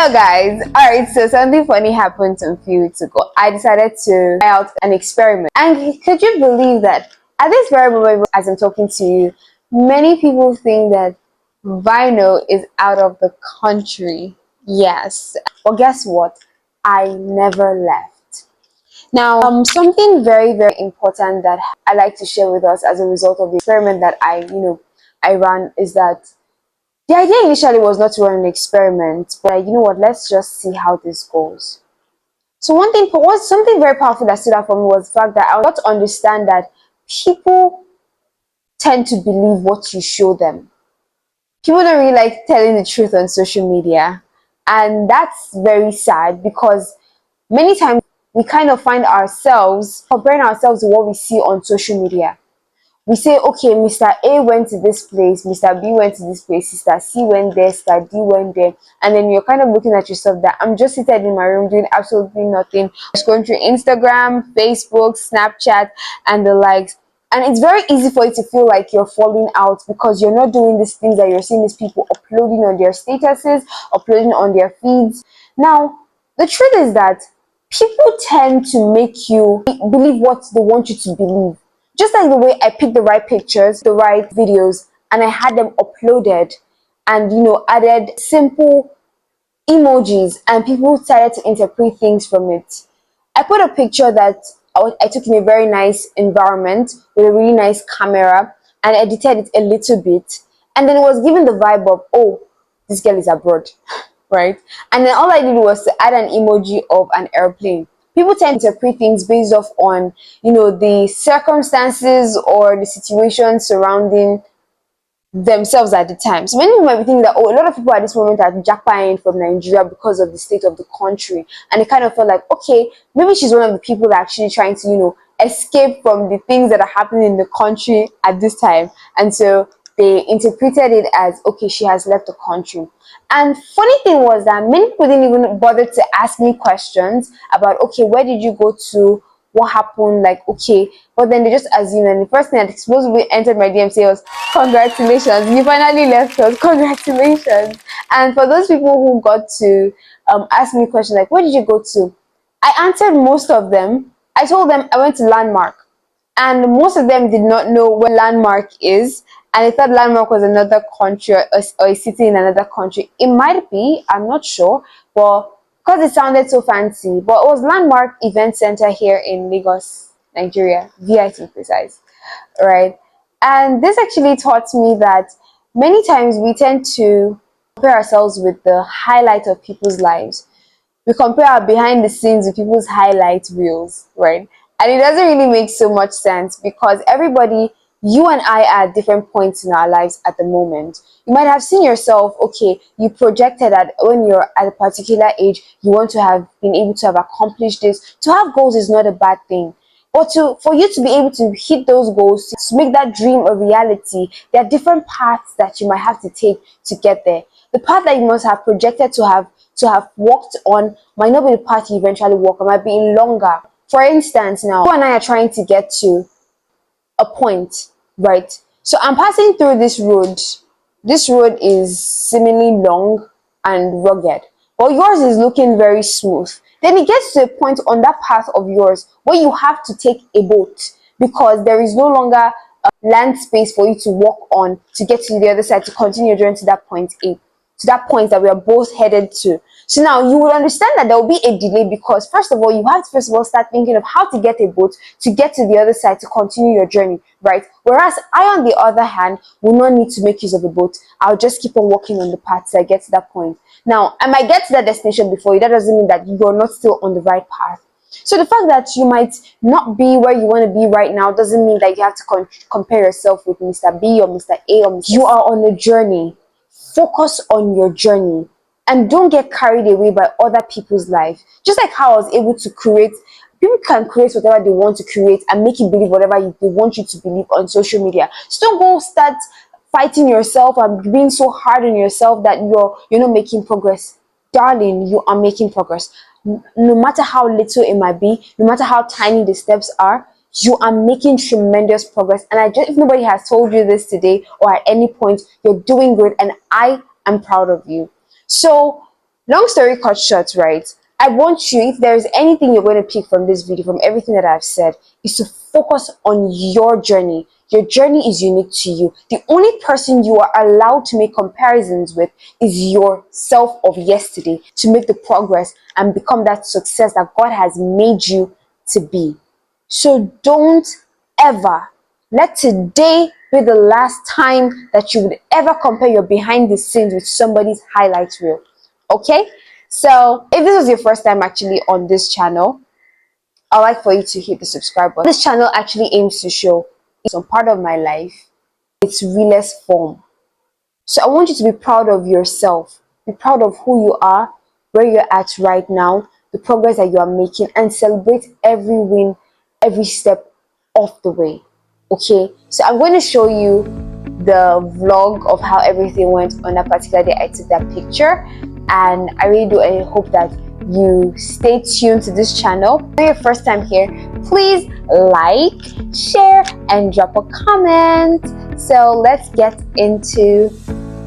Hello guys. Alright, so something funny happened a few weeks ago. I decided to try out an experiment. And could you believe that at this very moment as I'm talking to you, many people think that vinyl is out of the country. Yes. But guess what? I never left. Now, something very, very important that I like to share with us as a result of the experiment that I ran is that the idea initially was not to run an experiment, but you know what, let's just see how this goes. So something very powerful that stood out for me was the fact that I got to understand that people tend to believe what you show them. People don't really like telling the truth on social media, and that's very sad because many times we kind of find ourselves comparing ourselves to what we see on social media. We say, okay, Mr. A went to this place, Mr. B went to this place, Sister C went there, Sister D went there, and then you're kind of looking at yourself that I'm just seated in my room doing absolutely nothing, just going through Instagram, Facebook, Snapchat, and the likes. And it's very easy for you to feel like you're falling out because you're not doing these things that you're seeing these people uploading on their statuses, uploading on their feeds. Now, the truth is that people tend to make you believe what they want you to believe. Just like the way I picked the right pictures, the right videos, and I had them uploaded and, added simple emojis, and people started to interpret things from it. I put a picture that I took in a very nice environment with a really nice camera and edited it a little bit. And then it was given the vibe of, oh, this girl is abroad, right? And then all I did was to add an emoji of an airplane. People tend to interpret things based off on, the circumstances or the situation surrounding themselves at the time. So many people might be thinking that, oh, a lot of people at this moment are jackpying from Nigeria because of the state of the country. And they kind of felt like, okay, maybe she's one of the people that are actually trying to, escape from the things that are happening in the country at this time. And so they interpreted it as, okay, she has left the country. And funny thing was that many people didn't even bother to ask me questions about, okay, where did you go to? What happened? Like, okay. But then they just assumed, and the first thing that explosively entered my DM was, congratulations, you finally left us, congratulations. And for those people who got to ask me questions like, where did you go to? I answered most of them. I told them I went to Landmark. And most of them did not know what Landmark is, and they thought Landmark was another country or a city in another country. It might be, I'm not sure, but because it sounded so fancy. But it was Landmark Event Center here in Lagos, Nigeria, VI to be precise, right? And this actually taught me that many times we tend to compare ourselves with the highlight of people's lives. We compare our behind the scenes with people's highlight reels, right? And it doesn't really make so much sense because everybody, you and I are at different points in our lives at the moment. You might have seen yourself, okay, you projected that when you're at a particular age, you want to have been able to have accomplished this. To have goals is not a bad thing. But for you to be able to hit those goals, to make that dream a reality, there are different paths that you might have to take to get there. The path that you must have projected to have walked on might not be the path you eventually walk on, might be longer. For instance, now, you and I are trying to get to a point, right? So I'm passing through this road. This road is seemingly long and rugged, but yours is looking very smooth. Then it gets to a point on that path of yours where you have to take a boat because there is no longer land space for you to walk on to get to the other side to continue your journey to that point A, to that point that we are both headed to. So now you will understand that there will be a delay because first of all, you have to first of all start thinking of how to get a boat to get to the other side to continue your journey, right? Whereas I, on the other hand, will not need to make use of a boat. I'll just keep on walking on the path till I get to that point. Now, I might get to that destination before you. That doesn't mean that you're not still on the right path. So the fact that you might not be where you want to be right now doesn't mean that you have to compare yourself with Mr. B or Mr. A or Mr. C. You are on a journey. Focus on your journey and don't get carried away by other people's life. Just like how I was able to create, people can create whatever they want to create and make you believe whatever they want you to believe on social media. So don't go start fighting yourself and being so hard on yourself that you're not making progress. Darling, you are making progress. No matter how little it might be, no matter how tiny the steps are, you are making tremendous progress. And if nobody has told you this today or at any point, you're doing good and I am proud of you. So Long story cut short, right? I want you, if there's anything you're going to pick from this video, from everything that I've said, is to focus on your journey. Your journey is unique to you. The only person you are allowed to make comparisons with is yourself of yesterday, to make the progress and become that success that God has made you to be. So don't ever let today be the last time that you would ever compare your behind the scenes with somebody's highlight reel. Okay? So if this was your first time actually on this channel, I'd like for you to hit the subscribe button. This channel actually aims to show some part of my life, its realest form. So I want you to be proud of yourself. Be proud of who you are, where you're at right now, the progress that you are making, and celebrate every win, every step of the way. Okay? So I'm going to show you the vlog of how everything went on that particular day I took that picture, and I really do hope that you stay tuned to this channel. If you're your first time here, please like, share, and drop a comment. So let's get into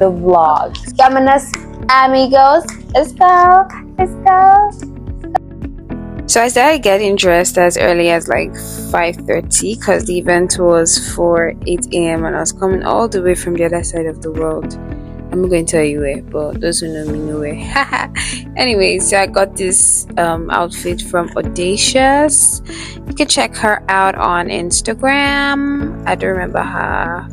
the vlog. Vámonos, amigos. Let's go. Let's go. So I started getting dressed as early as like 5:30 because the event was for 8 a.m. and I was coming all the way from the other side of the world. I'm not going to tell you where, but those who know me know where. Anyways, so I got this outfit from Audacious. You can check her out on Instagram. I don't remember her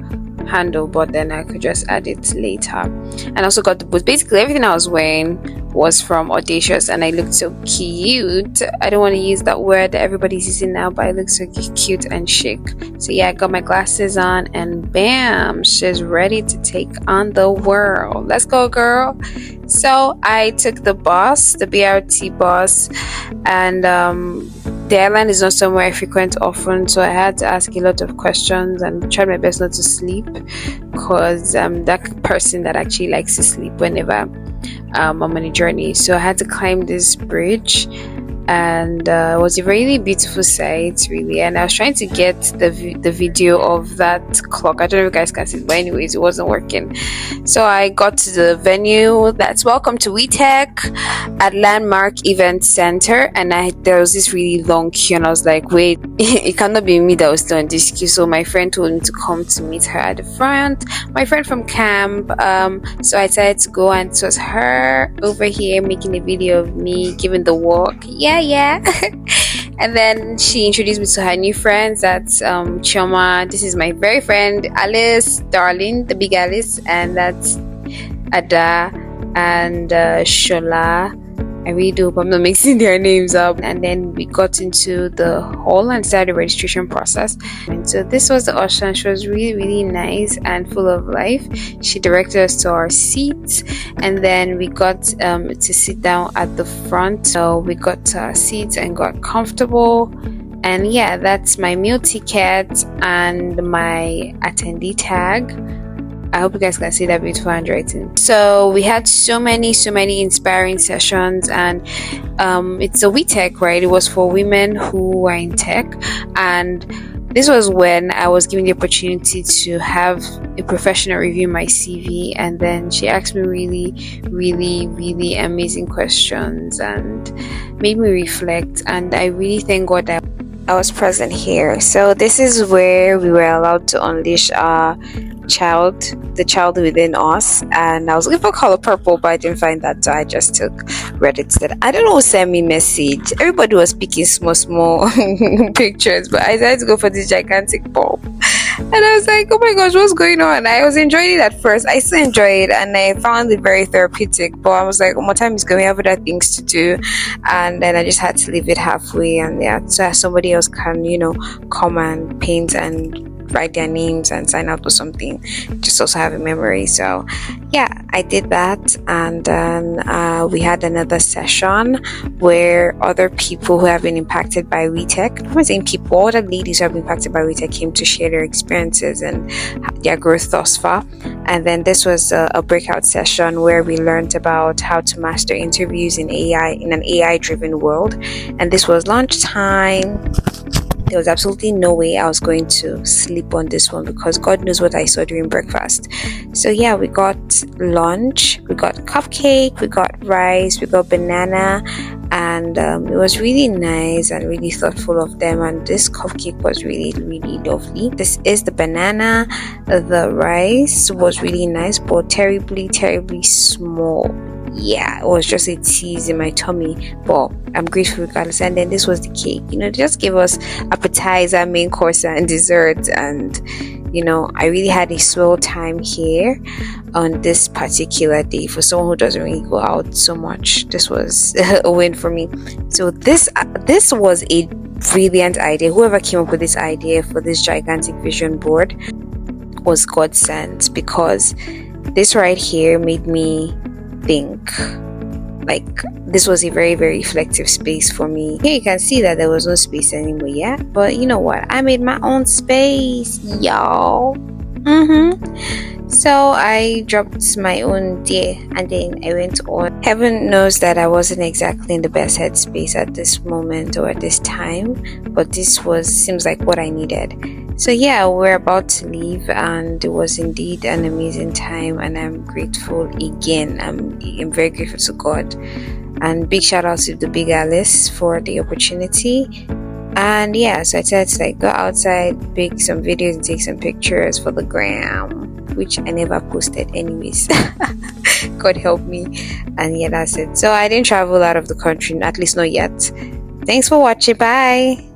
handle, but then I could just add it later. And also got the boots. Basically everything I was wearing was from Audacious, and I looked so cute. I don't want to use that word that everybody's using now, but I look so cute and chic. So yeah, I got my glasses on, and bam, she's ready to take on the world. Let's go, girl. So I took the bus, the BRT bus, and the airline is not somewhere I frequent often, so I had to ask a lot of questions and tried my best not to sleep, because I'm that person that actually likes to sleep whenever I'm on a journey. So I had to climb this bridge, and it was a really beautiful sight, really. And I was trying to get the video of that clock. I don't know if you guys can see it, but anyways, it wasn't working. So I got to the venue that's Welcome to WeTech at Landmark Event Center, and there was this really long queue, and I was like, wait, it cannot be me that was still in this queue. So my friend told me to come to meet her at the front, my friend from camp. So I decided to go, and it was her over here making a video of me giving the walk. Yeah. And then she introduced me to her new friends. That's Chioma. This is my very friend Alice, darling, the big Alice, and that's Ada and Shola. I really do hope I'm not mixing their names up. And then we got into the hall and started the registration process. And so this was the usher, and she was really nice and full of life. She directed us to our seats, and then we got to sit down at the front. So we got to our seats and got comfortable. And yeah, that's my meal ticket and my attendee tag. I hope you guys can see that beautiful handwriting. So we had so many inspiring sessions, and it's a WeTech, right? It was for women who are in tech, and this was when I was given the opportunity to have a professional review my CV, and then she asked me really amazing questions and made me reflect, and I really thank God that I was present here. So this is where we were allowed to unleash our the child within us, and I was looking for color purple, but I didn't find that, so I just took red instead. I don't know who sent me message. Everybody was picking small pictures, but I decided to go for this gigantic bulb, and I was like, oh my gosh, what's going on? I was enjoying it at first. I still enjoy it, and I found it very therapeutic, but I was like, oh, my time is going, I have other things to do, and then I just had to leave it halfway, and yeah, so somebody else can, come and paint and write their names and sign out or something, just also have a memory. So yeah, I did that, and then we had another session where other people who have been impacted by WeTech, I'm saying people, other ladies who have been impacted by WeTech came to share their experiences and their growth thus far. And then this was a breakout session where we learned about how to master interviews in an AI driven world, and this was lunchtime. There was absolutely no way I was going to sleep on this one because God knows what I saw during breakfast. So yeah, we got lunch, we got cupcake, we got rice, we got banana, and it was really nice and really thoughtful of them. And this cupcake was really lovely. This is the banana. The rice was really nice but terribly small. Yeah, it was just a tease in my tummy, but I'm grateful regardless. And then this was the cake. They just gave us appetizer, main course, and dessert. And I really had a swell time here on this particular day. For someone who doesn't really go out so much, this was a win for me. So this was a brilliant idea. Whoever came up with this idea for this gigantic vision board was God sent, because this right here made me think like this was a very reflective space for me. Here you can see that there was no space anymore, yeah, but you know what, I made my own space, y'all. So I dropped my own day and then I went on. Heaven knows that I wasn't exactly in the best headspace at this moment or at this time, but this seems like what I needed. So yeah, we're about to leave and it was indeed an amazing time, and I'm grateful again. I'm very grateful to God, and big shout out to the big Alice for the opportunity. And yeah, so I decided to go outside, make some videos and take some pictures for the gram, which I never posted anyways. God help me. And yeah, that's it. So I didn't travel out of the country, at least not yet. Thanks for watching. Bye.